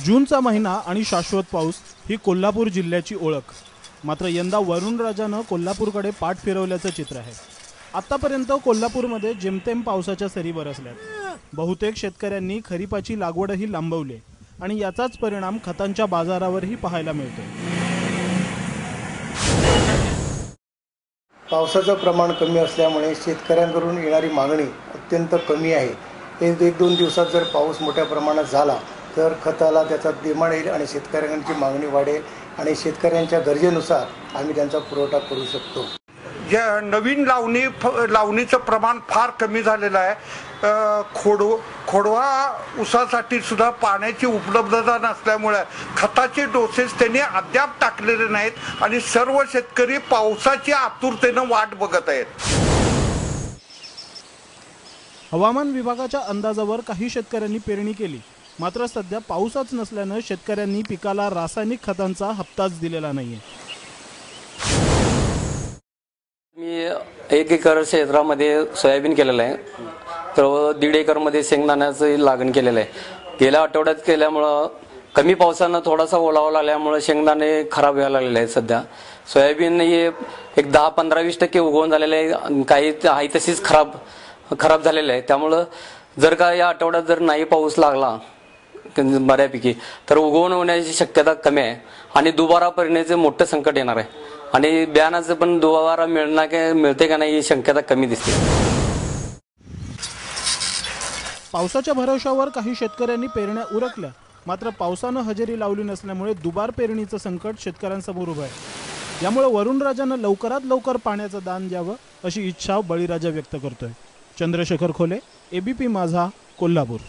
जूनचा महिना आणि शाश्वत पाऊस ही कोल्हापूर जिल्ह्याची ओळख। मात्र यंदा वरुणराजानं कोल्हापूरकडे पाठ फिरवल्याचं चित्र आहे। आतापर्यंत कोल्हापूरमध्ये जेमतेम पावसाच्या सरी बरसल्यात। बहुतेक शेतकऱ्यांनी खरीपाची लागवडही लांबवली आणि याचाच परिणाम खतांच्या बाजारावरही पाहायला मिळतो। पावसाचं प्रमाण कमी असल्यामुळे शेतकऱ्यांकडून येणारी मागणी अत्यंत कमी आहे। एक दोन दिवसात जर पाऊस मोठ्या प्रमाणात झाला तर खताला त्याचा डिमांड येईल आणि शेतकऱ्यांची मागणी वाढेल आणि शेतकऱ्यांच्या गरजेनुसार आम्ही त्यांचा पुरवठा करू शकतो। ज्या नवीन लावणीचं प्रमाण फार कमी झालेलं आहे। खोडवा ऊसासाठी सुद्धा पाण्याची उपलब्धता नसल्यामुळे खताचे डोसेस त्यांनी अद्याप टाकलेले नाहीत आणि सर्व शेतकरी पावसाची आतुरतेनं वाट बघत आहेत। हवामान विभागाच्या अंदाजावर काही शेतकऱ्यांनी पेरणी केली, मात्र सध्या पाऊसच नसल्यानं शेतकऱ्यांनी पिकाला रासायनिक खतांचा हप्ताच दिलेला नाहीये। मी 1 एकर क्षेत्रामध्ये सोयाबीन केलेलं आहे, तर 1.5 एकरमध्ये शेंगदाण्याचं लागण केलेलं आहे। गेल्या आठवड्यात केल्यामुळं कमी पावसानं थोडासा ओलावा लागल्यामुळे शेंगदाणे खराब व्हायला लागलेले आहेत। सध्या सोयाबीन हे एक 10-15-20% उगवून झालेलं आहे, काही आहे तशीच खराब झालेलं आहे। त्यामुळं जर का या आठवड्यात जर नाही पाऊस लागला बऱ्यापैकी तर उगवण होण्याची शक्यता कमी आहे आणि दुबारा पेरण्याचे मोठं संकट येणार आहे आणि बियाणाचं पण दुबारा मिळते का नाही ही शक्यता कमी दिसते। पावसाच्या भरवशावर काही शेतकऱ्यांनी पेरण्या उरकल्या, मात्र पावसानं हजेरी लावली नसल्यामुळे दुबार पेरणीचं संकट शेतकऱ्यांसमोर उभं आहे। यामुळे वरुणराजानं लवकरात लवकर पाण्याचं दान द्यावं अशी इच्छा बळीराजा व्यक्त करतोय। चंद्रशेखर खोले, ABP माझा, कोल्हापूर।